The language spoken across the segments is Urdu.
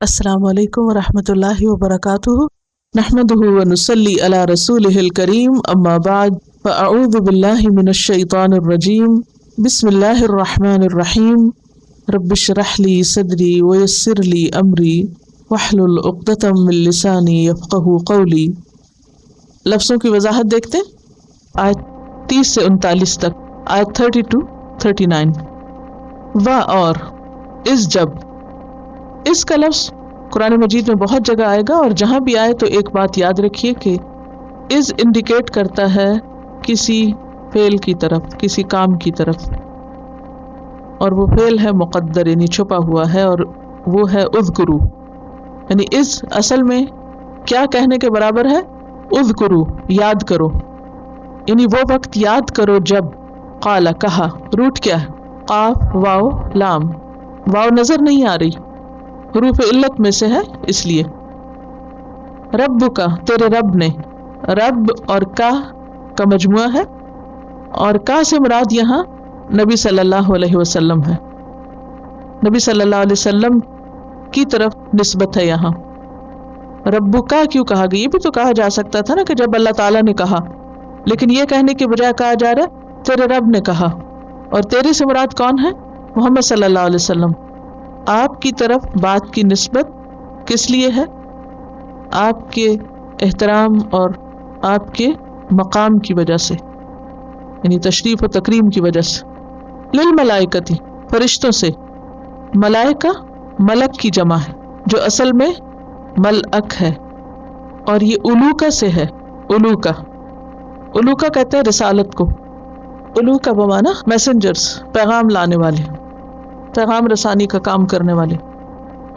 السلام علیکم ورحمۃ اللہ وبرکاتہ نحمدہ ونصلی علی رسولہ الکریم اما بعد فاعوذ باللہ من الشیطان الرجیم بسم اللہ الرحمن الرحیم رب اشرح لی صدری ویسر لی امری واحلل عقدۃ من لسانی یفقہوا قولی۔ لفظوں کی وضاحت دیکھتے ہیں، آیت 30 سے 39 تک، آیت 32-39۔ و اور اس جب، اس کا لفظ قرآن مجید میں بہت جگہ آئے گا، اور جہاں بھی آئے تو ایک بات یاد رکھیے کہ از انڈیکیٹ کرتا ہے کسی فعل کی طرف، کسی کام کی طرف، اور وہ فعل ہے مقدر، یعنی چھپا ہوا ہے، اور وہ ہے اذکرو، یعنی از اصل میں کیا کہنے کے برابر ہے؟ اذکرو، یاد کرو، یعنی وہ وقت یاد کرو جب قال، کہا، روٹ کیا ہے؟ قاف واو لام، واو نظر نہیں آ رہی، حروف علت میں سے ہے اس لیے۔ رب کا، تیرے رب نے، رب اور کا مجموعہ ہے، اور کا سے مراد یہاں نبی صلی اللہ علیہ وسلم ہے، نبی صلی اللہ علیہ وسلم کی طرف نسبت ہے یہاں۔ رب کا کیوں کہا گیا؟ یہ بھی تو کہا جا سکتا تھا نا کہ جب اللہ تعالیٰ نے کہا، لیکن یہ کہنے کے بجائے کہا جا رہا ہے تیرے رب نے کہا، اور تیرے سے مراد کون ہے؟ محمد صلی اللہ علیہ وسلم۔ آپ کی طرف بات کی نسبت کس لیے ہے؟ آپ کے احترام اور آپ کے مقام کی وجہ سے، یعنی تشریف و تکریم کی وجہ سے۔ للملائکتی، فرشتوں سے، ملائکہ ملک کی جمع ہے جو اصل میں ملک ہے، اور یہ الوکا سے ہے۔ الوکا کہتے ہیں رسالت کو، الوکا بمانا میسنجرز، پیغام لانے والے، پیغام رسانی کا کام کرنے والے۔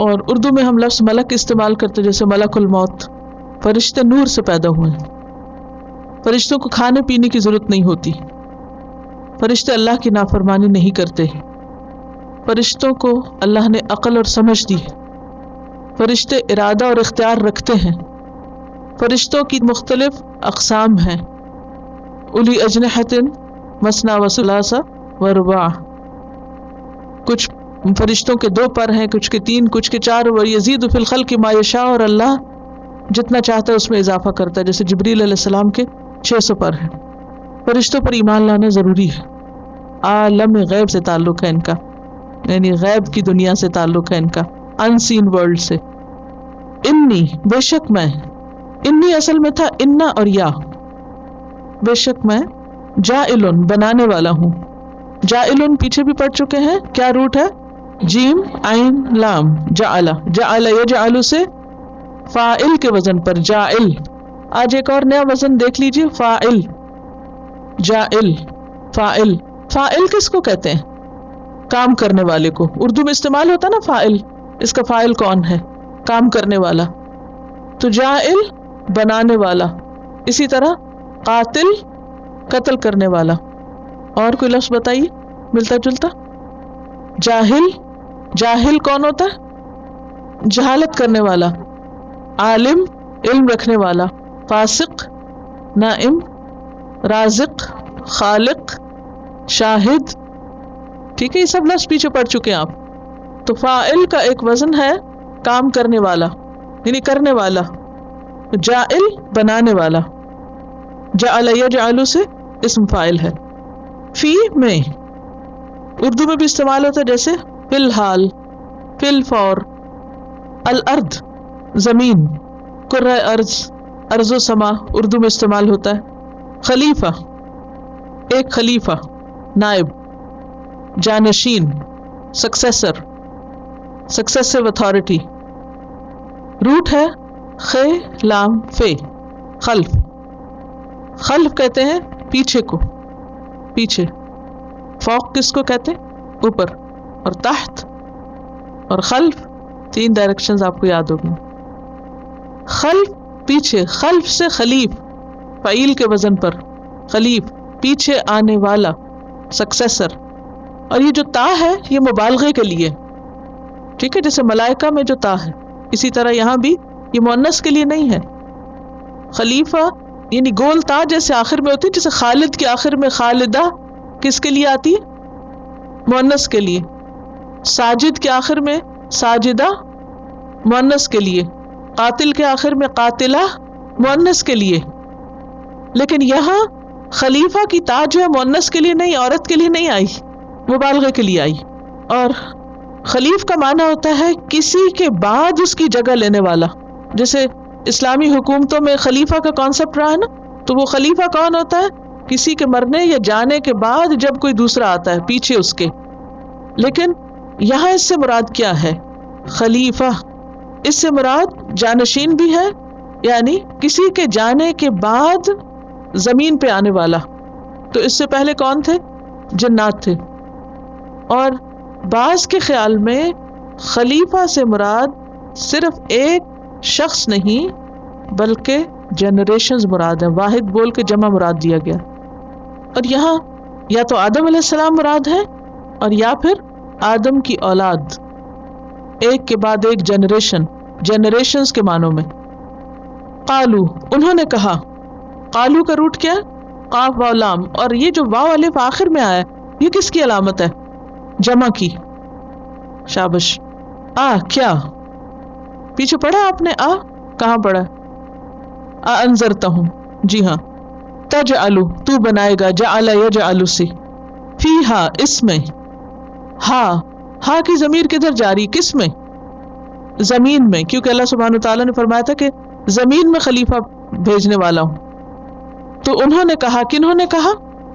اور اردو میں ہم لفظ ملک استعمال کرتے جیسے ملک الموت، فرشتے نور سے پیدا ہوئے ہیں، فرشتوں کو کھانے پینے کی ضرورت نہیں ہوتی، فرشتے اللہ کی نافرمانی نہیں کرتے، فرشتوں کو اللہ نے عقل اور سمجھ دی ہے، فرشتے ارادہ اور اختیار رکھتے ہیں، فرشتوں کی مختلف اقسام ہیں، اولی اجنحۃ مثنی وثلاث ورباع، کچھ فرشتوں کے 2 پر ہیں، کچھ کے 3، کچھ کے 4، وَيَزِيدُ فِي الْخَلْقِ مَا يَشَاءُ، اور اللہ جتنا چاہتا ہے اس میں اضافہ کرتا ہے، جیسے جبریل علیہ السلام کے 600 پر ہیں۔ فرشتوں پر ایمان لانا ضروری ہے، عالم غیب سے تعلق ہے ان کا، یعنی غیب کی دنیا سے تعلق ہے ان کا، ان سین ورلڈ سے۔ انی، بے شک میں، انی اصل میں تھا انا اور یا، بے شک میں جائل، بنانے والا ہوں۔ جائل پیچھے بھی پڑھ چکے ہیں، کیا روٹ ہے؟ جیم عین لام، جعل، جعل یجعل سے فاعل کے وزن پر جائل۔ آج ایک اور نیا وزن دیکھ لیجیے، فاعل، جائل، فاعل۔ فاعل کس کو کہتے ہیں؟ کام کرنے والے کو، اردو میں استعمال ہوتا نا فاعل، اس کا فاعل کون ہے؟ کام کرنے والا۔ تو جائل بنانے والا، اسی طرح قاتل قتل کرنے والا۔ اور کوئی لفظ بتائیے ملتا جلتا؟ جاہل، جاہل کون ہوتا ہے؟ جہالت کرنے والا۔ عالم، علم رکھنے والا۔ فاسق، نائم، رازق، خالق، شاہد۔ ٹھیک ہے، یہ سب لفظ پیچھے پڑ چکے ہیں آپ۔ تو فاعل کا ایک وزن ہے کام کرنے والا، یعنی کرنے والا۔ جائل بنانے والا، جعل یجعل سے اسم فاعل ہے۔ فی میں اردو میں بھی استعمال ہوتا ہے، جیسے فی الحال، فی الفور۔ الارض زمین، کرۂ ارض، ارض و سما اردو میں استعمال ہوتا ہے۔ خلیفہ ایک خلیفہ، نائب، جانشین، سکسیسر، سکسیسو اتھارٹی۔ روٹ ہے خے لام فے، خلف۔ خلف کہتے ہیں پیچھے کو، پیچھے۔ فوق کس کو کہتے ہیں؟ اوپر، اور تحت اور خلف 3 ڈائریکشنز آپ کو یاد ہوگی۔ خلف پیچھے، خلف سے خلیف، فعیل کے وزن پر، خلیف پیچھے آنے والا، سکسیسر۔ اور یہ جو تا ہے یہ مبالغے کے لیے، ٹھیک ہے، جیسے ملائکہ میں جو تا ہے، اسی طرح یہاں بھی یہ مؤنث کے لیے نہیں ہے۔ خلیفہ یعنی گول تا جیسے آخر میں ہوتی ہے، جیسے خالد کے آخر میں خالدہ کس کے لیے آتی ہے؟ مؤنث کے لیے۔ ساجد کے آخر میں ساجدہ مؤنث کے لیے، قاتل کے آخر میں قاتلہ مؤنث کے لیے، لیکن یہاں خلیفہ کی تا جو ہے مؤنث کے لیے نہیں، عورت کے لیے نہیں آئی، مبالغے کے لیے آئی. اور خلیف کا معنی ہوتا ہے کسی کے بعد اس کی جگہ لینے والا. جیسے اسلامی حکومتوں میں خلیفہ کا کانسیپٹ رہا ہے نا، تو وہ خلیفہ کون ہوتا ہے؟ کسی کے مرنے یا جانے کے بعد جب کوئی دوسرا آتا ہے پیچھے اس کے. لیکن یہاں اس سے مراد کیا ہے؟ خلیفہ، اس سے مراد جانشین بھی ہے، یعنی کسی کے جانے کے بعد زمین پہ آنے والا. تو اس سے پہلے کون تھے؟ جنات تھے. اور بعض کے خیال میں خلیفہ سے مراد صرف ایک شخص نہیں بلکہ جنریشنز مراد ہیں. واحد بول کے جمع مراد دیا گیا. اور یہاں یا تو آدم علیہ السلام مراد ہے اور یا پھر آدم کی اولاد، ایک کے بعد ایک جنریشن، جنریشنز کے معنوں میں. قالو، انہوں نے کہا. قالو کا روٹ کیا؟ قاف واو لام. اور یہ جو واو الف آخر میں آیا یہ کس کی علامت ہے؟ جمع کی. شابش. کیا پیچھے پڑھا آپ نے؟ کہاں پڑھا؟ انذرتا ہوں. جی ہاں. تجعلو، تو بنائے گا، جعل یجعل سے، فیہا، اس میں. ہا کی ضمیر کدھر جاری؟ کس میں؟ زمین میں، کیونکہ اللہ سبحانہ تعالیٰ نے فرمایا تھا کہ زمین میں خلیفہ بھیجنے والا ہوں. تو انہوں نے کہا، کنہوں نے کہا؟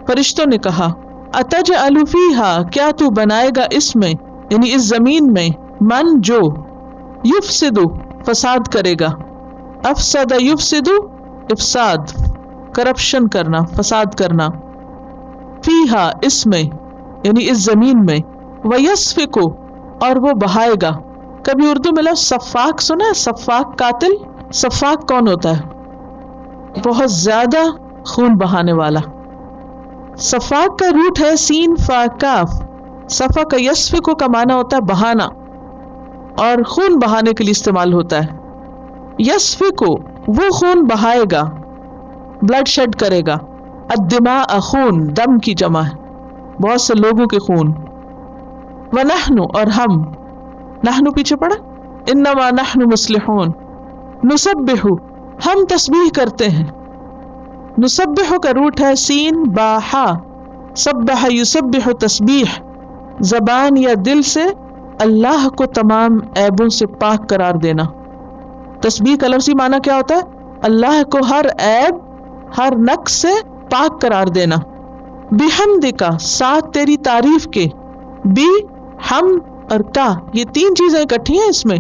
فرشتوں نے کہا. اتجعل فیہا، کیا تو بنائے گا اس میں، یعنی اس زمین میں، من جو، یفسد، فساد کرے گا. افسد یفسد، افساد، کرپشن کرنا، فساد کرنا. فیہا، اس میں، یعنی اس زمین میں. ویسفک، اور وہ بہائے گا. کبھی اردو میں لفظ سفاک سنا ہے؟ سفاک قاتل. سفاک کون ہوتا ہے؟ بہت زیادہ خون بہانے والا. سفاک کا روٹ ہے سین فا کاف. صفا کا یسفک کا معنی ہوتا ہے بہانا، اور خون بہانے کے لیے استعمال ہوتا ہے. یسفک، وہ خون بہائے گا، بلڈ شیڈ کرے گا. الدماء، خون، دم کی جمع ہے، بہت سے لوگوں کے خون. ونحن، اور ہم. نحن پیچھے پڑا، انما نحن مصلحون. نسبح، ہم تسبیح کرتے ہیں. نسبح کا روٹ ہے سین با ہا. سبح یسبح، تسبیح، زبان یا دل سے اللہ کو تمام عیبوں سے پاک قرار دینا. تسبیح کا لفظی معنی کیا ہوتا ہے؟ اللہ کو ہر عیب، ہر نقص سے پاک قرار دینا. بحمدک، ساتھ تیری تعریف کے. بی، ہم اور کا، یہ تین چیزیں اکٹھی ہیں اس میں.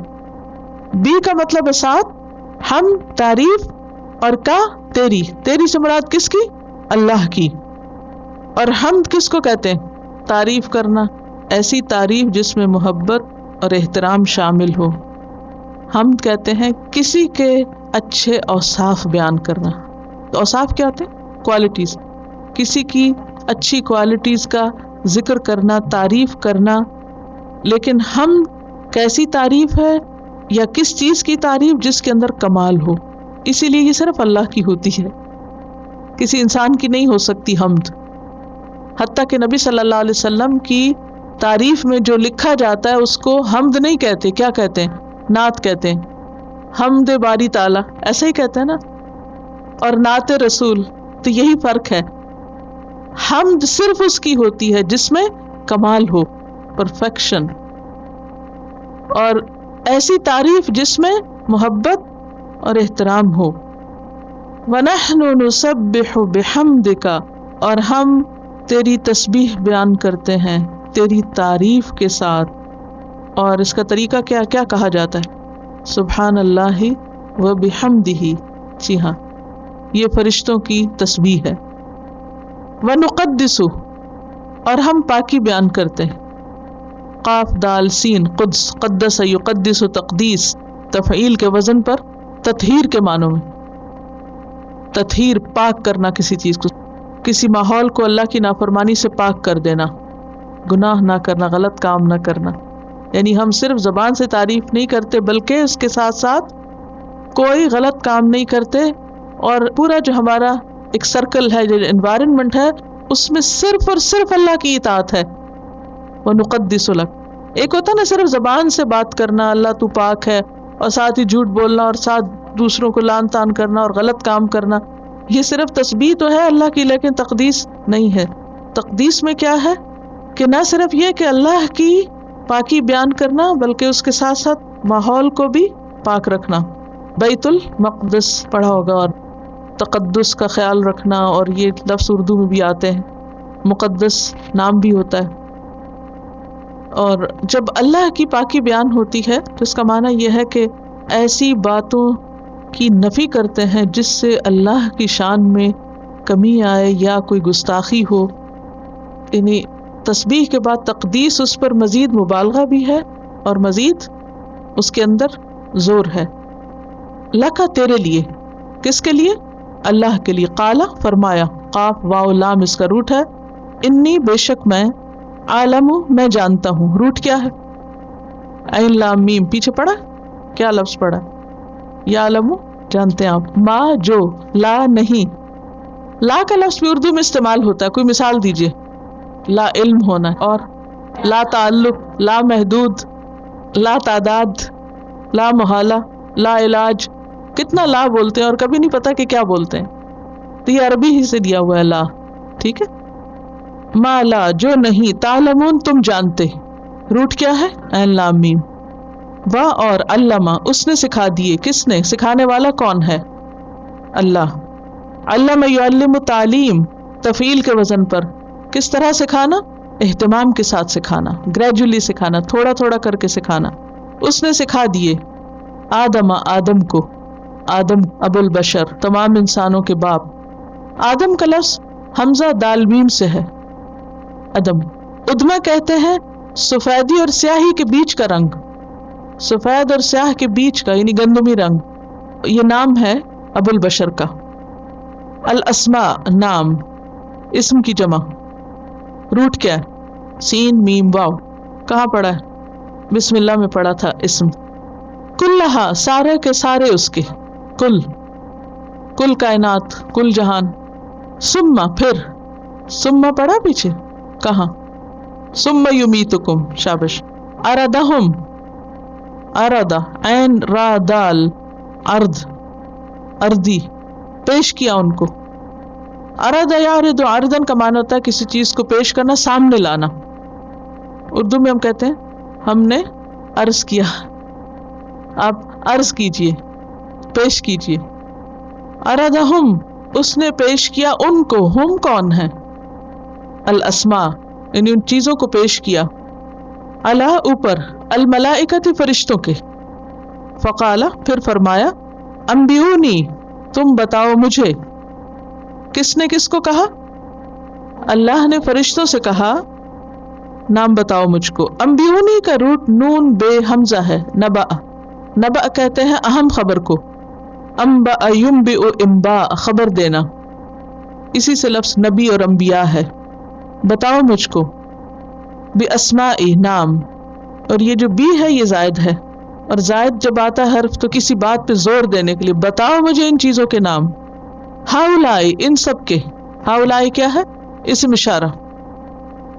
بی کا مطلب ہے ساتھ، ہم تعریف، اور کا تیری. تیری سے مراد کس کی؟ اللہ کی. اور حمد کس کو کہتے ہیں؟ تعریف کرنا، ایسی تعریف جس میں محبت اور احترام شامل ہو. حمد کہتے ہیں کسی کے اچھے اوصاف بیان کرنا. اوصاف کیا ہوتے ہیں؟ کوالٹیز. کسی کی اچھی کوالٹیز کا ذکر کرنا، تعریف کرنا. لیکن ہم کیسی تعریف ہے یا کس چیز کی تعریف؟ جس کے اندر کمال ہو. اسی لیے یہ صرف اللہ کی ہوتی ہے، کسی انسان کی نہیں ہو سکتی حمد. حتیٰ کہ نبی صلی اللہ علیہ وسلم کی تعریف میں جو لکھا جاتا ہے اس کو حمد نہیں کہتے. کیا کہتے ہیں؟ نعت کہتے ہیں. حمد باری تعالیٰ ایسا ہی کہتے ہیں نا، اور نعت رسول. تو یہی فرق ہے. حمد صرف اس کی ہوتی ہے جس میں کمال ہو، پرفیکشن، اور ایسی تعریف جس میں محبت اور احترام ہو. وَنَحْنُ نُسَبِّحُ بِحَمْدِكَ، اور ہم تیری تسبیح بیان کرتے ہیں تیری تعریف کے ساتھ. اور اس کا طریقہ کیا کہا جاتا ہے؟ سبحان اللہ و بحمدہ. جی ہاں، یہ فرشتوں کی تسبیح ہے. وَنُقَدِّسُ، اور ہم پاکی بیان کرتے ہیں. قاف دال سین، قدس، قدس یقدس، تقدیس، تفعیل کے وزن پر تطہیر کے معنوں میں. تطہیر، پاک کرنا کسی چیز کو، کسی ماحول کو اللہ کی نافرمانی سے پاک کر دینا، گناہ نہ کرنا، غلط کام نہ کرنا. یعنی ہم صرف زبان سے تعریف نہیں کرتے بلکہ اس کے ساتھ ساتھ کوئی غلط کام نہیں کرتے. اور پورا جو ہمارا ایک سرکل ہے، جو انوائرمنٹ ہے، اس میں صرف اور صرف اللہ کی اطاعت ہے. وَنُقَدِّسُ لَكَ، ایک ہوتا نا صرف زبان سے بات کرنا، اللہ تو پاک ہے، اور ساتھ ہی جھوٹ بولنا اور ساتھ دوسروں کو لان تان کرنا اور غلط کام کرنا، یہ صرف تسبیح تو ہے اللہ کی، لیکن تقدیس نہیں ہے۔ تقدیس میں کیا ہے کہ نہ صرف یہ کہ اللہ کی پاکی بیان کرنا، بلکہ اس کے ساتھ ساتھ ماحول کو بھی پاک رکھنا۔ بیت المقدس پڑھا ہوگا، اور تقدس کا خیال رکھنا، اور یہ لفظ اردو میں بھی آتے ہیں، مقدس نام بھی ہوتا ہے۔ اور جب اللہ کی پاکی بیان ہوتی ہے تو اس کا معنی یہ ہے کہ ایسی باتوں کی نفی کرتے ہیں جس سے اللہ کی شان میں کمی آئے یا کوئی گستاخی ہو، یعنی تسبیح کے بعد تقدیس، اس پر مزید مبالغہ بھی ہے اور مزید اس کے اندر زور ہے۔ لکا تیرے لیے، کس کے لیے؟ اللہ کے لیے۔ قالا فرمایا، قاف واو لام اس کا روٹ ہے، انی بے شک میں، عالم میں جانتا ہوں، روٹ کیا ہے؟ عین لام میم، پیچھے پڑا کیا لفظ پڑا؟ یعلم جانتے ہیں آپ، ما جو، لا نہیں، لا کا لفظ بھی اردو میں استعمال ہوتا ہے، کوئی مثال دیجئے۔ لا علم ہونا، اور لا تعلق، لا محدود، لا تعداد، لا محالہ، لا علاج، کتنا لا بولتے ہیں اور کبھی نہیں پتا کہ کیا بولتے ہیں، تو یہ عربی ہی سے دیا ہوا ہے لا، ٹھیک ہے۔ ما لا جو نہیں، تعلمون تم جانتے، روٹ کیا ہے؟ عین لام میم۔ وا اور علامہ اس نے سکھا دیے، کس نے؟ سکھانے والا کون ہے؟ اللہ۔ علم یعلم تعلیم، تفعیل کے وزن پر، کس طرح سکھانا؟ اہتمام کے ساتھ سکھانا، گریجولی سکھانا، تھوڑا تھوڑا کر کے سکھانا۔ اس نے سکھا دیے آدم، آدم کو، آدم ابو البشر، تمام انسانوں کے باپ۔ آدم کا لفظ حمزہ دال میم سے ہے، ادم۔ ادمہ کہتے ہیں سفیدی اور سیاہی کے بیچ کا رنگ، سفید اور سیاہ کے بیچ کا، یعنی گندمی رنگ، یہ نام ہے ابو البشر کا۔ الاسماء نام، اسم کی جمع، روٹ کیا ہے؟ سین میم واو، کہاں پڑھا ہے؟ بسم اللہ میں پڑھا تھا اسم۔ کلہا سارے کے سارے اس کے، کل، کل کائنات، کل جہان۔ ثم پھر، ثم پڑھا پیچھے کہاں؟ ثم یمیتکم، شابش۔ اردہم، اردا عین را دال، ارد، اردی، پیش کیا ان کو۔ ارد یارد، اردن کا معنی ہوتا ہے کسی چیز کو پیش کرنا، سامنے لانا۔ اردو میں ہم کہتے ہیں ہم نے عرض کیا، آپ عرض کیجئے، پیش کیجئے۔ اردہم اس نے پیش کیا ان کو، ہم کون ہیں؟ الاسماء یعنی ان چیزوں کو پیش کیا، علی اوپر، الملائکۃ فرشتوں کے۔ فقال پھر فرمایا، انبئونی تم بتاؤ مجھے۔ کس نے کس کو کہا؟ اللہ نے فرشتوں سے کہا نام بتاؤ مجھ کو۔ انبئونی کا روٹ نون بے حمزہ ہے، نبأ، نبأ کہتے ہیں اہم خبر کو، انبأ ینبئ انباء خبر دینا، اسی سے لفظ نبی اور انبیاء ہے۔ بتاؤ مجھ کو، باسمائی نام، اور یہ جو بی ہے یہ زائد ہے، اور زائد جب آتا ہے حرف تو کسی بات پہ زور دینے کے لیے، بتاؤ مجھے ان چیزوں کے نام۔ ہاؤلائی ان سب کے، ہاؤلائی کیا ہے؟ اسم اشارہ،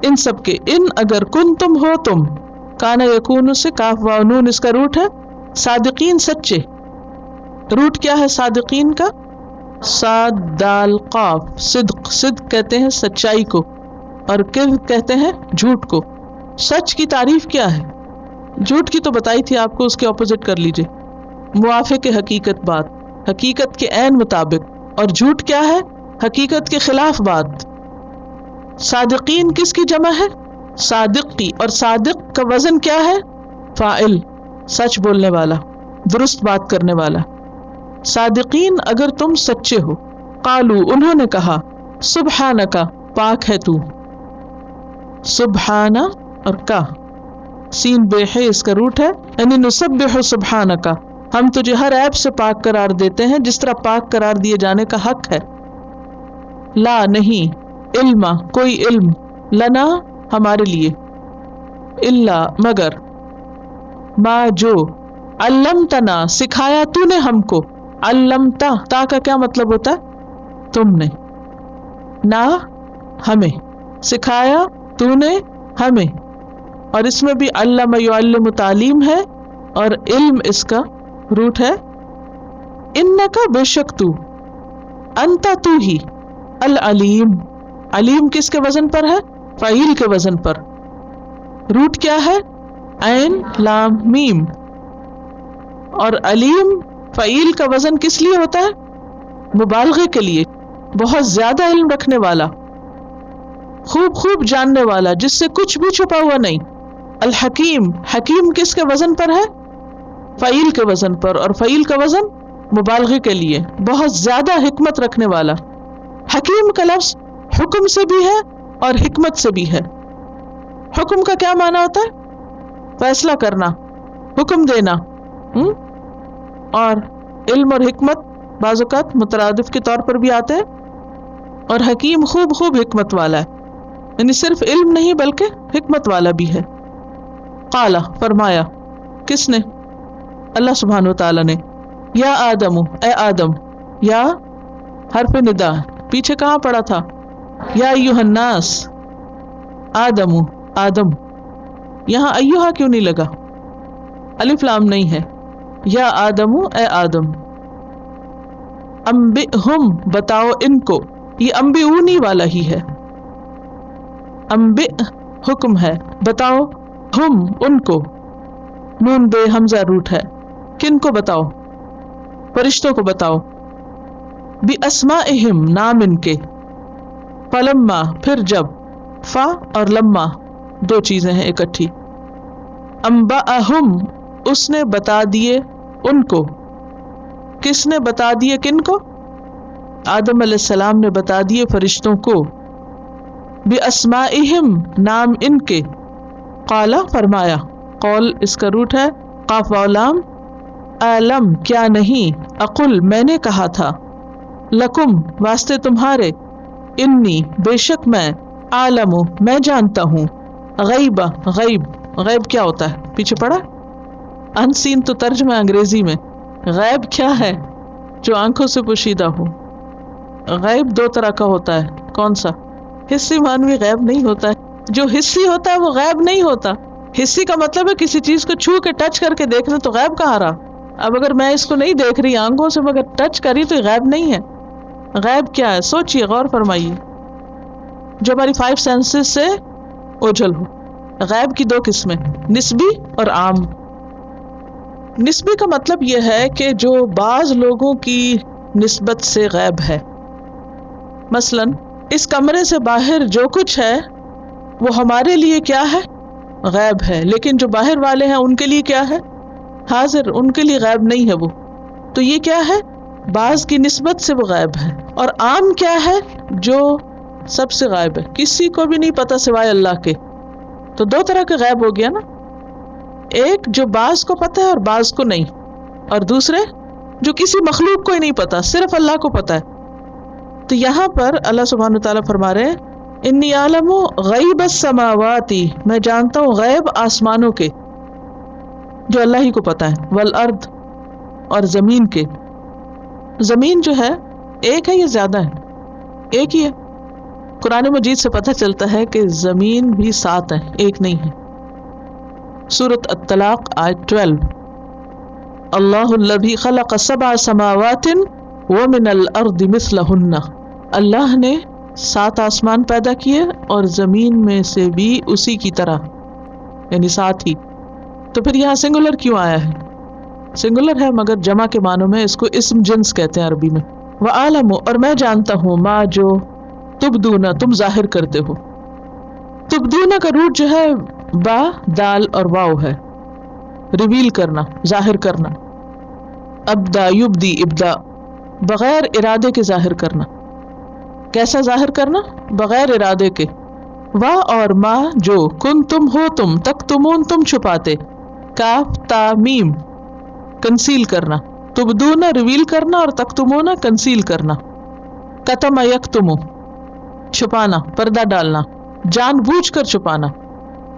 ان سب کے۔ ان اگر کن تم ہو تم، کانا یکون سے کاف واو نون اس کا روٹ ہے، صادقین سچے، روٹ کیا ہے صادقین کا؟ صاد دال قاف، صدق، صدق کہتے ہیں سچائی کو، اور کذب کہتے ہیں جھوٹ کو۔ سچ کی تعریف کیا ہے؟ جھوٹ کی تو بتائی تھی آپ کو، اس کے اپوزٹ کر لیجئے، موافق حقیقت بات، حقیقت کے عین مطابق، اور جھوٹ کیا ہے؟ حقیقت کے خلاف بات۔ صادقین کس کی جمع ہے؟ صادق کی، اور صادق کا وزن کیا ہے؟ فاعل، سچ بولنے والا، درست بات کرنے والا۔ صادقین اگر تم سچے ہو۔ قالو انہوں نے کہا، سبحانک پاک ہے تو، سبحانہ اور کا سین بے ہے اس کا روٹ ہے، یعنی نسبح سبحانک، ہم تجھے ہر عیب سے پاک قرار دیتے ہیں جس طرح پاک قرار دیے جانے کا حق ہے۔ لا نہیں، علم کوئی علم، لنا ہمارے لیے، الا مگر، ما جو، علمتنا سکھایا تو نے ہم کو، علمتا تا کا کیا مطلب ہوتا ہے؟ تم نے، نا ہمیں، سکھایا تو نے ہمیں، اور اس میں بھی علم یعلم تعلیم ہے، اور علم اس کا روٹ ہے انکا بے شک تو، انتا تو ہی، العلیم، علیم کس کے وزن پر ہے؟ فعیل کے وزن پر. روٹ کیا ہے؟ عین لام میم. اور علیم فعیل کا وزن کس لیے ہوتا ہے؟ مبالغے کے لیے، بہت زیادہ علم رکھنے والا، خوب جاننے والا، جس سے کچھ بھی چھپا ہوا نہیں. الحکیم، حکیم کس کے وزن پر ہے؟ فعیل کے وزن پر، اور فعیل کا وزن مبالغے کے لیے، بہت زیادہ حکمت رکھنے والا. حکیم کا لفظ حکم سے بھی ہے اور حکمت سے بھی ہے. حکم کا کیا معنی ہوتا ہے؟ فیصلہ کرنا، حکم دینا. اور علم اور حکمت بعض اوقات مترادف کے طور پر بھی آتے ہیں. اور حکیم خوب حکمت والا ہے، یعنی صرف علم نہیں بلکہ حکمت والا بھی ہے. قال، فرمایا، کس نے؟ اللہ سبحانہ وتعالی نے. یا آدم، اے آدم. یا حرف ندا، پیچھے کہاں پڑا تھا؟ یا ایھا الناس، آدم، آدم. یہاں ایھا کیوں نہیں لگا؟ الف لام نہیں ہے. یا آدم، اے آدم. انبئہم، بتاؤ ان کو. یہ انبئونی والا ہی ہے. انبئ حکم ہے، بتاؤ. ہم، ان کو. نون بے حمزہ روٹ ہے. کن کو بتاؤ؟ فرشتوں کو بتاؤ. بِأَسْمَائِهِمْ، نام ان کے. فلما، پھر جب. فا اور لما دو چیزیں ہیں اکٹھی. انبأہم، اس نے بتا دیے ان کو. کس نے بتا دیے کن کو؟ آدم علیہ السلام نے بتا دیے فرشتوں کو. بِأَسْمَائِهِمْ، نام ان کے. قال، فرمایا. قول اس کا روٹ ہے قاف واو لام. عالم، کیا نہیں. اقل، میں نے کہا تھا. لکم، واسطے تمہارے. انی، بے شک میں. عالم، میں جانتا ہوں. غیب، غیب. غیب کیا ہوتا ہے؟ پیچھے پڑا ان سین تو ترجمہ انگریزی میں. غیب کیا ہے؟ جو آنکھوں سے پوشیدہ ہو. غیب دو طرح کا ہوتا ہے. کون سا؟ حصی معنوی غیب نہیں ہوتا ہے. جو حصی ہوتا ہے وہ غیب نہیں ہوتا. حصی کا مطلب ہے کسی چیز کو چھو کے ٹچ کر کے دیکھنا، تو غیب کہاں رہا؟ اب اگر میں اس کو نہیں دیکھ رہی آنکھوں سے مگر ٹچ کری تو یہ غیب نہیں ہے. غیب کیا ہے؟ سوچئے، غور فرمائیے. جو ہماری 5 سینسز سے اوجھل ہو. غیب کی 2 قسمیں، نسبی اور عام. نسبی کا مطلب یہ ہے کہ جو بعض لوگوں کی نسبت سے غیب ہے. مثلا اس کمرے سے باہر جو کچھ ہے وہ ہمارے لیے کیا ہے؟ غیب ہے. لیکن جو باہر والے ہیں ان کے لیے کیا ہے؟ حاضر. ان کے لیے غیب نہیں ہے وہ. تو یہ کیا ہے؟ بعض کی نسبت سے وہ غیب ہے. اور عام کیا ہے؟ جو سب سے غائب ہے، کسی کو بھی نہیں پتا سوائے اللہ کے. تو 2 طرح کا غیب ہو گیا نا. ایک جو بعض کو پتا ہے اور بعض کو نہیں، اور دوسرے جو کسی مخلوق کو ہی نہیں پتا، صرف اللہ کو پتا ہے. تو یہاں پر اللہ سبحانہ وتعالیٰ فرما رہے ہیں انی عالم غیب السماوات، میں جانتا ہوں غیب آسمانوں کے، جو اللہ ہی کو پتا ہے. والارض، اور زمین کے. زمین جو ہے ایک ہے یا زیادہ ہے؟ ایک ہی ہے. قرآن مجید سے پتہ چلتا ہے کہ زمین بھی 7 ہے، ایک نہیں ہے. سورۃ الطلاق آیت 12. اللہ الذی خلق 7 سماوات ومن الارض مثلہن، اللہ نے 7 آسمان پیدا کیے اور زمین میں سے بھی اسی کی طرح، یعنی 7 ہی. تو پھر یہاں سنگولر کیوں آیا ہے؟ سنگولر ہے مگر جمع کے معنوں میں اس کو اسم جنس کہتے ہیں عربی میں. وَعَالَمُ، اور میں جانتا ہوں، ما جو تبدون، تم ظاہر کرتے ہو. تبدون کا روٹ جو ہے با، دال اور واو ہے. ریویل کرنا، ظاہر کرنا. ابدا یبدی، ابدا، بغیر ارادے کے ظاہر کرنا. کیسا ظاہر کرنا؟ بغیر ارادے کے. وا اور ما جو کن تم ہو تم، تکتمون تم چھپاتے. کاف تا میم کنسیل کرنا. تبدون ریویل کرنا اور تکتمون کنسیل کرنا. کتم یکتم چھپانا، پردہ ڈالنا، جان بوجھ کر چھپانا،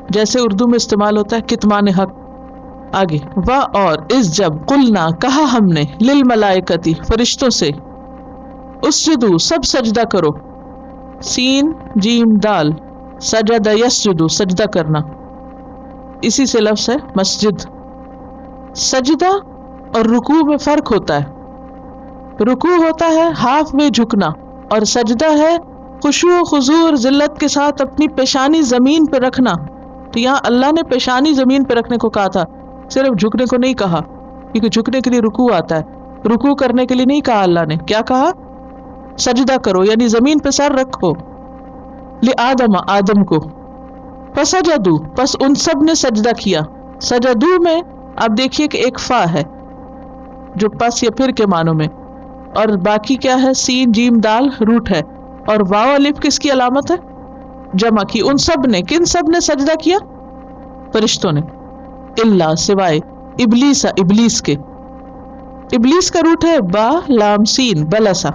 جیسے اردو میں استعمال ہوتا ہے کتمان حق. آگے وا اور اس جب قلنا کہا ہم نے للملائکتی فرشتوں سے اسجدو سب سجدہ کرو. سین جیم دال سجد یسجدو سجدہ کرنا، اسی سے لفظ ہے مسجد. سجدہ اور رکوع میں فرق ہوتا ہے. رکوع ہوتا ہے ہاف میں جھکنا, اور سجدہ ہے خشوع و خضوع اور ذلت کے ساتھ اپنی پیشانی زمین پہ رکھنا. تو یہاں اللہ نے پیشانی زمین پہ رکھنے کو کہا تھا, صرف جھکنے کو نہیں کہا, کیونکہ جھکنے کے لیے رکوع آتا ہے. رکوع کرنے کے لیے نہیں کہا اللہ نے, کیا کہا؟ سجدہ کرو, یعنی زمین پہ سر رکھو. لآدم, آدم کو. فسجدوا, پس ان سب نے سجدہ کیا. سجدو میں آپ دیکھیے کہ ایک فا ہے جو پس یا پھر کے معنوں میں, اور باقی کیا ہے؟ سین جیم دال روٹ ہے, اور واو الف کس کی علامت ہے؟ جمع کی. ان سب نے, کن سب نے سجدہ کیا؟ فرشتوں نے. اللہ, سوائے ابلیس, ابلیس کے. ابلیس کا روٹ ہے با لام سین, بلسا.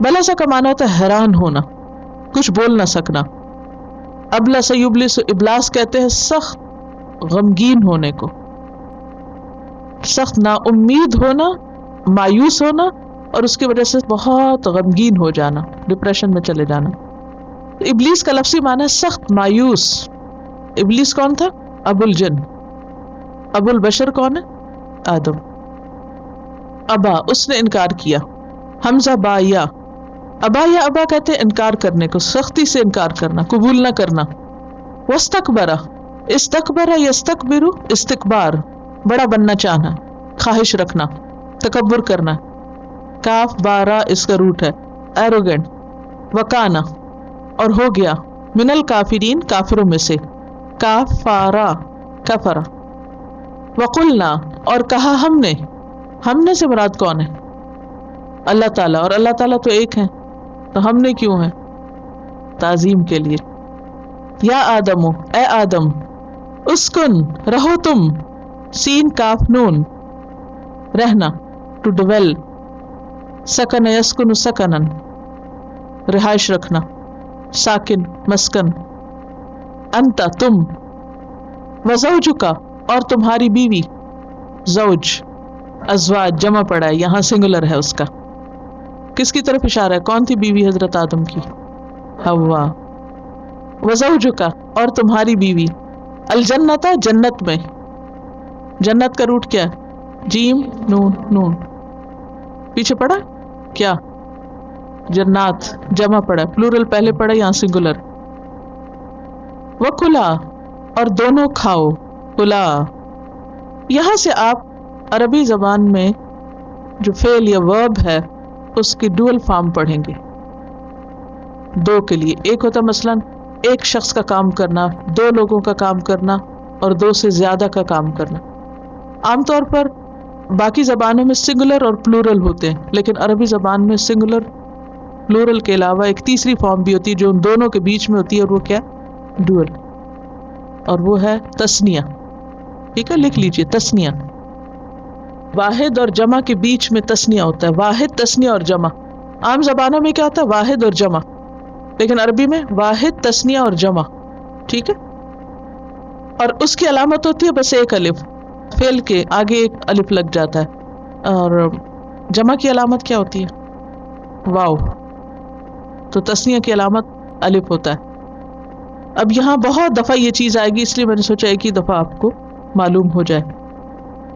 بلسا کا معنی ہوتا ہے حیران ہونا, کچھ بول نہ سکنا. ابلس یبلس, ابلاس کہتے ہیں سخت غمگین ہونے کو, سخت نا امید ہونا, مایوس ہونا, اور اس کی وجہ سے بہت غمگین ہو جانا, ڈپریشن میں چلے جانا. ابلیس کا لفظی معنی ہے سخت مایوس. ابلیس کون تھا؟ ابو الجن. ابو البشر کون ہے؟ آدم. ابا, اس نے انکار کیا. حمزہ با یا, ابا یا ابا کہتے ہیں انکار کرنے کو, سختی سے انکار کرنا, قبول نہ کرنا. واستکبر, استکبر یستکبر, استکبار, بڑا بننا چاہنا, خواہش رکھنا, تکبر کرنا. کاف بارہ اس کا روٹ ہے, ایروگینٹ. وکانا, اور ہو گیا, من الکافرین, کافروں میں سے. کاف فارا, کفرا. وقلنا, اور کہا ہم نے. ہم نے سے مراد کون ہے؟ اللہ تعالیٰ, اور اللہ تعالیٰ تو ایک ہیں, تو ہم نے کیوں ہے؟ تعظیم کے لیے. یا آدم, اے آدم, اسکن, رہو تم. سین کاف نون, رہنا, ٹو ڈویل. سکن یسکن سکنن, رہائش رکھنا, ساکن, مسکن. انت, تم. وزوجک, اور تمہاری بیوی. زوج, ازواج جمع پڑا ہے, یہاں سنگولر ہے اس کا. کس کی طرف اشارہ ہے؟ کون تھی بیوی حضرت آدم کی؟ حوا. وزوجک, اور تمہاری بیوی. الجنت, جنت میں. جنت کا روٹ کیا ہے؟ جیم نون نون, پیچھے پڑا کیا؟ جنات جمع پڑا, پلورل پہلے پڑا, یہاں سنگولر. وکلا, اور دونوں کھاؤ. کلا, یہاں سے آپ عربی زبان میں جو فعل یا ورب ہے اس کی ڈوئل فارم پڑھیں گے, دو کے لیے. ایک ہوتا مثلاً ایک شخص کا کام کرنا, دو لوگوں کا کام کرنا, اور دو سے زیادہ کا کام کرنا. عام طور پر باقی زبانوں میں سنگولر اور پلورل ہوتے ہیں, لیکن عربی زبان میں سنگولر پلورل کے علاوہ ایک تیسری فارم بھی ہوتی ہے جو ان دونوں کے بیچ میں ہوتی ہے, اور وہ کیا؟ ڈوئل, اور وہ ہے تسنیہ. ٹھیک ہے, لکھ لیجئے تسنیہ. واحد اور جمع کے بیچ میں تسنیہ ہوتا ہے. واحد, تسنیہ اور جمع. عام زبانوں میں کیا ہوتا ہے؟ واحد اور جمع, لیکن عربی میں واحد, تسنیہ اور جمع. ٹھیک ہے, اور اس کی علامت ہوتی ہے بس ایک الف. فعل کے آگے ایک الف لگ جاتا ہے. اور جمع کی علامت کیا ہوتی ہے؟ واو. تو تسنیہ کی علامت الف ہوتا ہے. اب یہاں بہت دفعہ یہ چیز آئے گی, اس لیے میں نے سوچا ایک ہی دفعہ آپ کو معلوم ہو جائے.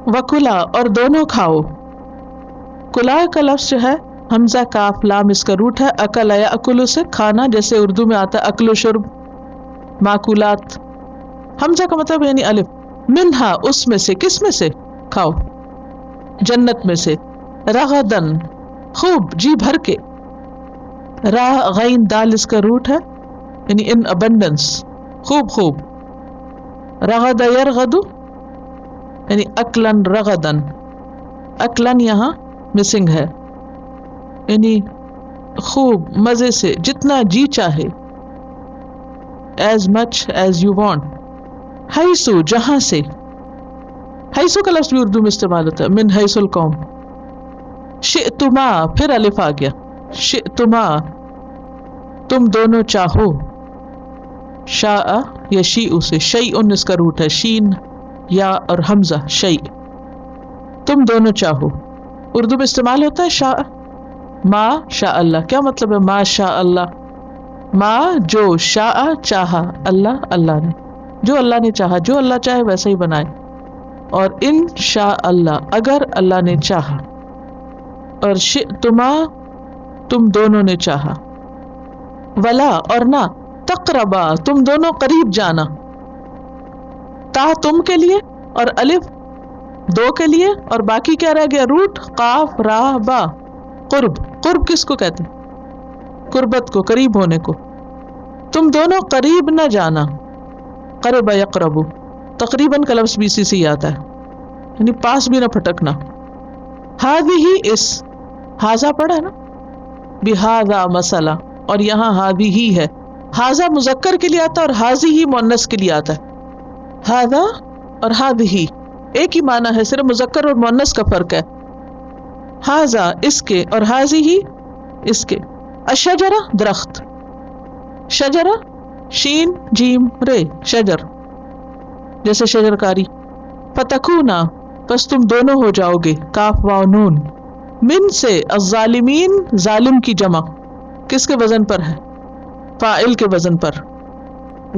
وکلا, اور دونوں کھاؤ. کلا کا لفظ جو ہے حمزہ کاف لام اس کا روٹ ہے. اکل یا اکلو سے کھانا, جیسے اردو میں آتا ہے اکل و شرب, ماکولات. حمزہ کا مطلب یعنی الف. منہا, اس میں سے, کس میں سے؟ کھاؤ, جنت میں سے. رغدن, خوب, جی بھر کے. راہ غین دال اس کا روٹ ہے, یعنی ان ابنڈنس, خوب خوب. رغد یرغد, یعنی اکلن رغدن. اکلن یہاں مسنگ ہے, یعنی خوب, مزے سے, جتنا جی چاہے. as much as you want. حیثو, جہاں سے. حیثو کا لفظ بھی اردو میں استعمال ہوتا ہے, من حیث القوم. شئتما, پھر الف آ گیا. شئتما, تم دونوں چاہو. شاء یا شیء سے, شیء اس کا روٹ ہے, شین یا اور حمزہ, شیء. تم دونوں چاہو. اردو میں استعمال ہوتا ہے شاء. ما شاء اللہ, کیا مطلب ہے ما شاء اللہ؟ ما جو, شاء چاہا, اللہ اللہ نے, جو اللہ نے چاہا, جو اللہ چاہے ویسا ہی بنائے. اور ان شاء اللہ اگر اللہ نے چاہا، اور شئتما تم دونوں نے چاہا، ولا اور نہ تقربا تم دونوں قریب جانا، تا تم کے لیے اور الف دو کے لیے، اور باقی کیا رہ گیا؟ روٹ قاف را با، قرب۔ قرب کس کو کہتے ہیں؟ قربت کو، قریب ہونے کو۔ تم دونوں قریب نہ جانا، قرب یقرب، تقریباً کا لفظ بھی اسی سے ہی آتا ہے، یعنی پاس بھی نہ پھٹکنا۔ ہذہ اس، ہاذا پڑھا ہے نا، بہذا مسئلہ، اور یہاں ہذہ ہے۔ ہاذا مذکر کے لیے آتا ہے اور ہذہ مؤنث کے لیے آتا ہے۔ ہاذا اور ہذہ ایک ہی معنی ہے، صرف مذکر اور مؤنث کا فرق ہے۔ ہاذا اس کے، اور ہذہ اس کے۔ الشجرہ درخت، شجرہ شین جیم رے، شجر، جیسے شجر کاری۔ فتکونا پس تم دونوں ہو جاؤ گے، کاف واو نون، من سے، الظالمین ظالم کی جمع، کس کے وزن پر ہے؟ فاعل کے وزن پر۔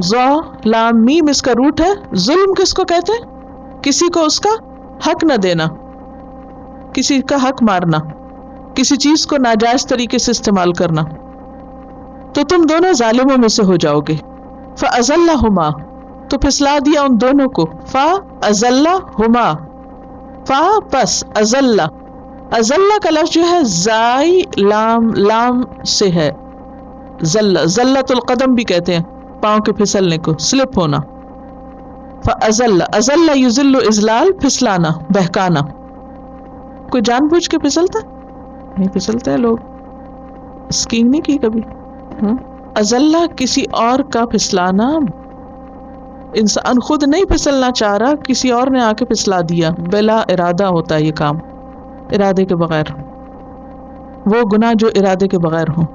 ظا لام میم اس کا روٹ ہے۔ ظلم کس کو کہتے ہیں؟ کسی کو اس کا حق نہ دینا، کسی کا حق مارنا، کسی چیز کو ناجائز طریقے سے استعمال کرنا۔ تو تم دونوں ظالموں میں سے ہو جاؤ گے۔ فَأَزَلَّهُمَا تو پھسلا دیا ان دونوں کو، فَأَزَلَّهُمَا فا پس ازلہ، ازلہ کا لفظ جو ہے زائی لام سے ہے، زلت القدم بھی کہتے ہیں پاؤں کے پھسلنے کو، سلپ ہونا۔ فازل، ازل یذل اذلال، پھسلانا، بہکانا۔ کوئی جان بوجھ کے پھسلتا؟ نہیں پھسلتے ہیں لوگ، اسکینگ نہیں کی کبھی۔ ازلہ کسی اور کا پھسلانا، انسان خود نہیں پھسلنا چاہ رہا، کسی اور نے آ کے پھسلا دیا، بلا ارادہ ہوتا ہے یہ کام، ارادے کے بغیر، وہ گناہ جو ارادے کے بغیر ہوں۔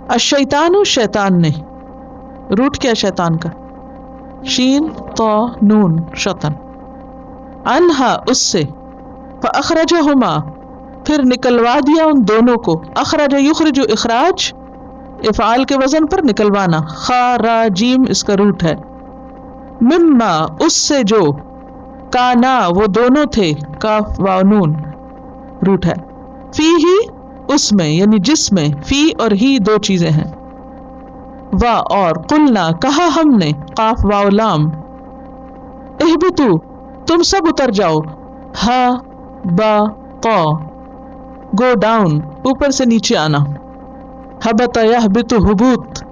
الشیطان شیطان نے، روٹ کیا شیطان کا؟ شین طا نون، شطن۔ انہا اس سے، فاخرجہما پھر نکلوا دیا ان دونوں کو، اخرج یخرج اخراج، افعال کے وزن پر نکلوانا، خاراجیم اس کا روٹ ہے۔ مما اس سے جو، کانا وہ دونوں تھے، کاف واو نون روٹ ہے، فی ہی اس میں، یعنی جس میں، فی اور ہی دو چیزیں ہیں، وا اور، قلنا کہا ہم نے، قاف واو لام، اہبتو تم سب اتر جاؤ، ہا با قا گو ڈاؤن، اوپر سے نیچے آنا، ہبت یہبت حبوت،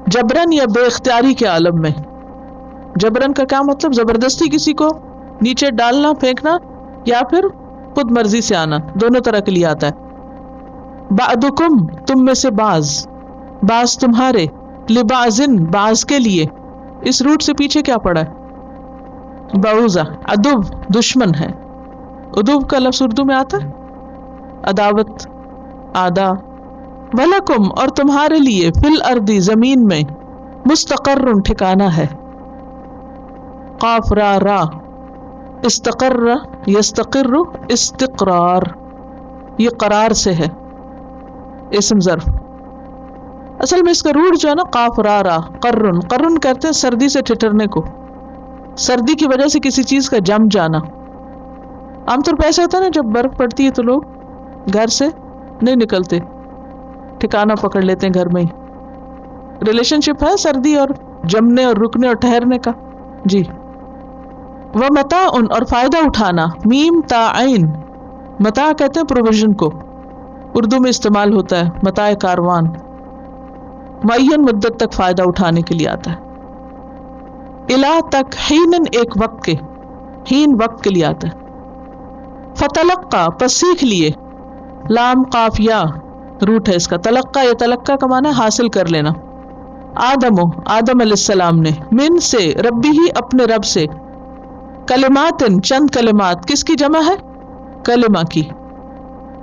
جبرن یا بے اختیاری کے عالم میں۔ جبرن کا کیا مطلب؟ زبردستی کسی کو نیچے ڈالنا، پھینکنا، یا پھر خود مرضی سے آنا، دونوں طرح کے لیے آتا ہے۔ بعضکم تم میں سے بعض تمہارے، لبعضن بعض کے لیے، اس روٹ سے پیچھے کیا پڑا ہے؟ بعوضہ، عدو دشمن ہے، عدو کا لفظ اردو میں آتا ہے عداوت، آدا۔ ولکم اور تمہارے لیے، فی الارض زمین میں، مستقر ٹھکانا ہے، قاف را را، استقر یستقر استقرار، یہ قرار سے ہے، اسم ظرف۔ اصل میں اس کا روٹ جو ہے نا قاف را را، قرن، قرن کہتے ہیں سردی سے ٹھٹرنے کو، سردی کی وجہ سے کسی چیز کا جم جانا۔ عام طور پہ ایسا ہوتا ہے نا، جب برف پڑتی ہے تو لوگ گھر سے نہیں نکلتے، ٹھکانہ پکڑ لیتے ہیں گھر میں ہی۔ ریلیشن شپ ہے سردی اور جمنے اور رکنے اور ٹھہرنے کا، جی۔ ومتاع اور فائدہ اٹھانا، میم تا عین، متاع کہتے ہیں پروویژن کو، اردو میں استعمال ہوتا ہے متاع کاروان، معین مدت تک فائدہ اٹھانے کے لیے آتا ہے۔ الا تک، حینن ایک وقت کے، حین وقت کے لیے آتا ہے۔ فتلقا پس سیکھ لیے، لام قاف یا روٹ ہے اس کا، تلقا یا تلقا کا معنی ہے حاصل کر لینا۔ آدم علیہ السلام نے، من سے، ربی ہی اپنے رب سے، کلمات چند کلمات، کس کی جمع ہے؟ کلمہ کی،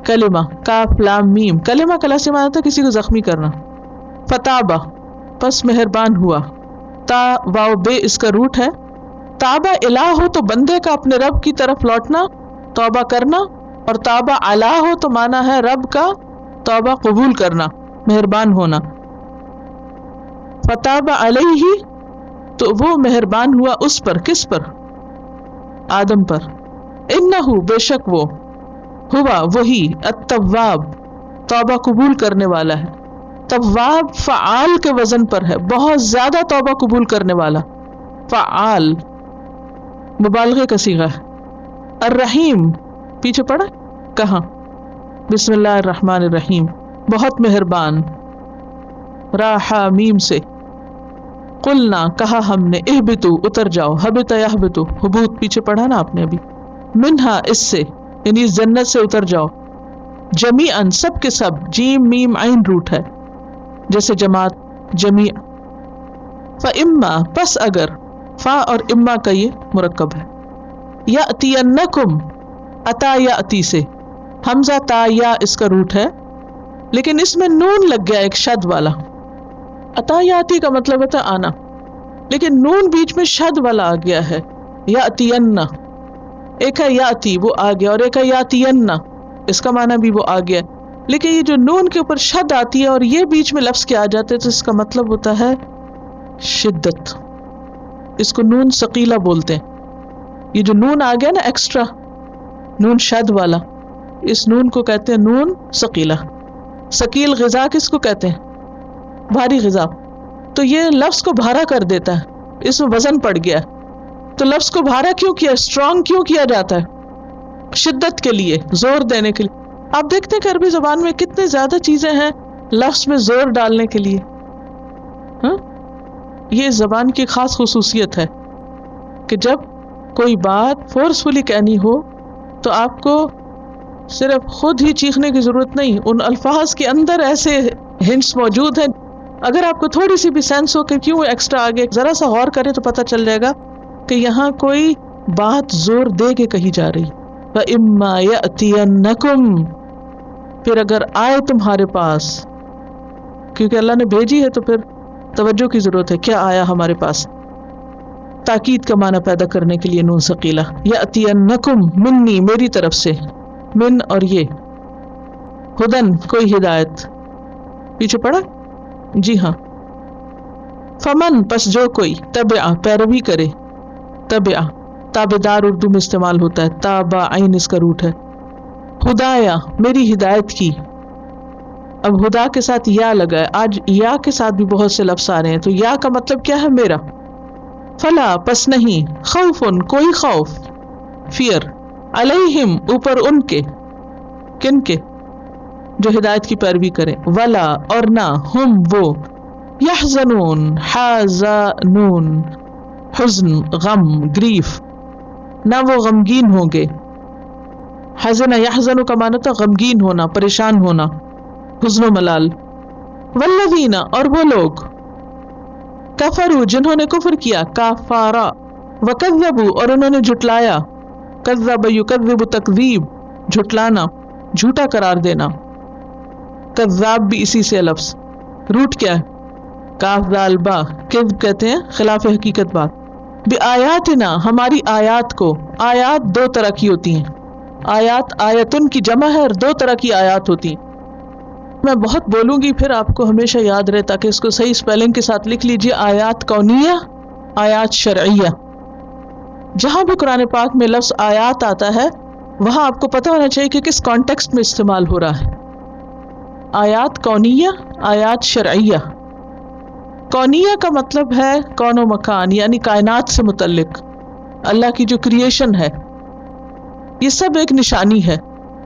کلمہ کاف لام میم، کلمہ کا لفظ معنی ہے کسی کو زخمی کرنا۔ فتابہ پس مہربان ہوا، تا واو بے اس کا روٹ ہے۔ تابہ الہ ہو تو بندے کا اپنے رب کی طرف لوٹنا، توبہ کرنا، اور تابہ علی ہو تو معنی ہے رب کا توبہ قبول کرنا، مہربان ہونا۔ فتاب علیہ تو وہ مہربان ہوا اس پر، کس پر؟ آدم پر. انہو بے شک وہ، ہوا وہی، التواب توبہ قبول کرنے والا ہے. تواب فعال کے وزن پر ہے، بہت زیادہ توبہ قبول کرنے والا. فعال مبالغے کا صیغہ ہے. الرحیم پیچھے پڑا کہاں؟ بسم اللہ الرحمن الرحیم بہت مہربان. راحا میم سے. قلنا کہا ہم نے، اہبتو اتر جاؤ، حبت یحبتو حبوط پیچھے پڑھا نا آپ نے ابھی، منہا اس سے یعنی اس جنت سے اتر جاؤ، جمیعاً سب کے سب، جیم میم عین روٹ ہے جیسے جماعت جمیع. فاما پس اگر، فا اور اما کا یہ مرکب ہے. یاتینکم اتا یاتی سے، حمزہ تا یا اس کا روٹ ہے لیکن اس میں نون لگ گیا ایک شد والا. اتا یاتی کا مطلب ہوتا ہے آنا، لیکن نون بیچ میں شد والا آ گیا ہے. یاتین ایک ہے یاتی وہ آ گیا، اور ایک ہے یاتین اس کا معنی بھی وہ آ گیا. لیکن یہ جو نون کے اوپر شد آتی ہے اور یہ بیچ میں لفظ کے آ جاتے تو اس کا مطلب ہوتا ہے شدت. اس کو نون ثقیلہ بولتے ہیں. یہ جو نون آ گیا نا ایکسٹرا نون شد والا، اس نون کو کہتے ہیں نون ثقیلہ. ثقیل غذا کس کو کہتے ہیں؟ بھاری غذا. تو یہ لفظ کو بھارا کر دیتا ہے، اس میں وزن پڑ گیا. تو لفظ کو بھارا کیوں کیا، اسٹرانگ کیوں کیا جاتا ہے؟ شدت کے لیے، زور دینے کے لیے. آپ دیکھتے ہیں کہ عربی زبان میں کتنے زیادہ چیزیں ہیں لفظ میں زور ڈالنے کے لیے. ہاں یہ زبان کی خاص خصوصیت ہے کہ جب کوئی بات فورسفلی کہنی ہو تو آپ کو صرف خود ہی چیخنے کی ضرورت نہیں، ان الفاظ کے اندر ایسے ہنٹس موجود ہیں. اگر آپ کو تھوڑی سی بھی سینس ہو کہ کیوں ایکسٹرا آگے، ذرا سا غور کرے تو پتہ چل جائے گا کہ یہاں کوئی بات زور دے کے کہی جا رہی. وَإِمَّا يَأْتِيَنَّكُمْ پھر اگر آئے تمہارے پاس، کیونکہ اللہ نے بھیجی ہے تو پھر توجہ کی ضرورت ہے، کیا آیا ہمارے پاس، تاکید کا معنی پیدا کرنے کے لیے نون ثقیلہ. یأتینکم منی میری طرف سے، من اور یہ ہدن کوئی ہدایت پیچھے پڑا جی ہاں. فمن پس جو کوئی، تبع پیروی کرے، تبع تابدار اردو میں استعمال ہوتا ہے، تابع عین اس کا روٹ ہے. ہدایا میری ہدایت کی. اب ہدا کے ساتھ یا لگا ہے، آج یا کے ساتھ بھی بہت سے لفظ آ رہے ہیں تو یا کا مطلب کیا ہے؟ میرا. فلا پس نہیں، خوفن کوئی خوف، فیئر، علیہم اوپر ان کے، کن کے؟ جو ہدایت کی پیروی کریں. ولا اور نہ، ہم وہ، یحزنون حازنون حزن غم گریف، نہ وہ غمگین ہوں گے. حزن یحزن کا معنی تھا غمگین ہونا، پریشان ہونا، حزن و ملال. والذین اور وہ لوگ، کفروا جنہوں نے کفر کیا، کافارا، وکذبوا اور انہوں نے جھٹلایا، کذب یکذب تکذیب جھٹلانا، جھوٹا قرار دینا. کذاب بھی اسی سے لفظ، روٹ کیا ہے؟ کاف دال با، کذب کہتے ہیں خلاف حقیقت بات. بآیاتنا ہماری آیات کو، آیات دو طرح کی ہوتی ہیں، آیات آیتن کی جمع ہے اور دو طرح کی آیات ہوتی ہیں. میں بہت بولوں گی پھر آپ کو ہمیشہ یاد رہے تاکہ اس کو صحیح سپیلنگ کے ساتھ لکھ لیجئے. آیات کونیہ، آیات شرعیہ. جہاں بھی قرآن پاک میں لفظ آیات آتا ہے وہاں آپ کو پتہ ہونا چاہیے کہ کس کانٹیکسٹ میں استعمال ہو رہا ہے. آیات کونیہ، آیات شرعیہ. کونیہ کا مطلب ہے کون و مکان، یعنی کائنات سے متعلق، اللہ کی جو کریشن ہے، یہ سب ایک نشانی ہے.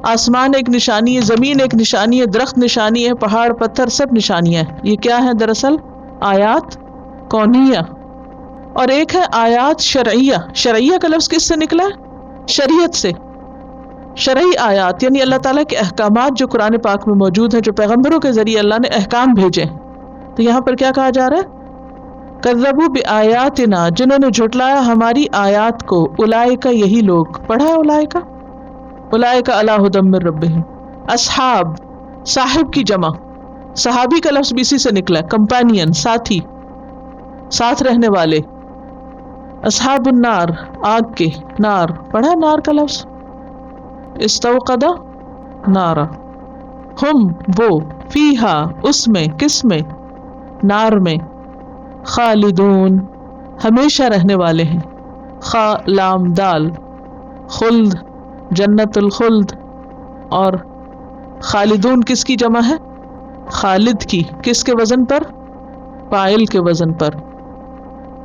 آسمان ایک نشانی ہے، زمین ایک نشانی ہے، درخت نشانی ہے، پہاڑ پتھر سب نشانیاں ہیں. یہ کیا ہے دراصل؟ آیات کونیہ. اور ایک ہے آیات شرعیہ. شرعیہ کا لفظ کس سے نکلا ہے؟ شریعت سے. شرعی آیات یعنی اللہ تعالیٰ کے احکامات جو قرآن پاک میں موجود ہیں، جو پیغمبروں کے ذریعے اللہ نے احکام بھیجے. تو یہاں پر کیا کہا جا رہا ہے؟ کذبوا بآیاتنا جنہوں نے جھٹلایا ہماری آیات کو. اولئک یہی لوگ، پڑھا ہے اولئک، اولئک علی ھدی من ربہم. اصحاب صاحب کی جمع، صحابی کا لفظ بھی اسی سے نکلا ہے، کمپینین ساتھی، ساتھ رہنے والے. اصحاب النار آگ کے، نار پڑھا نار کا لفظ، استوقد نارا. ہم وہ، فیہا اس میں، کس میں؟ نار میں. خالدون ہمیشہ رہنے والے ہیں. خا لام دال خلد جنت الخلد، اور خالدون کس کی جمع ہے؟ خالد کی. کس کے وزن پر؟ فاعل کے وزن پر.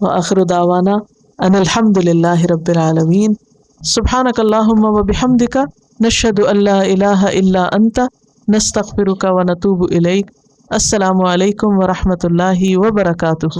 وآخر دعوانا ان الحمد للہ رب العالمین. سبحانک اللہم وبحمدک نشہد ان لا الہ الا انت نستغفرک ونتوب الیک. السلام علیکم ورحمۃ اللہ وبرکاتہ.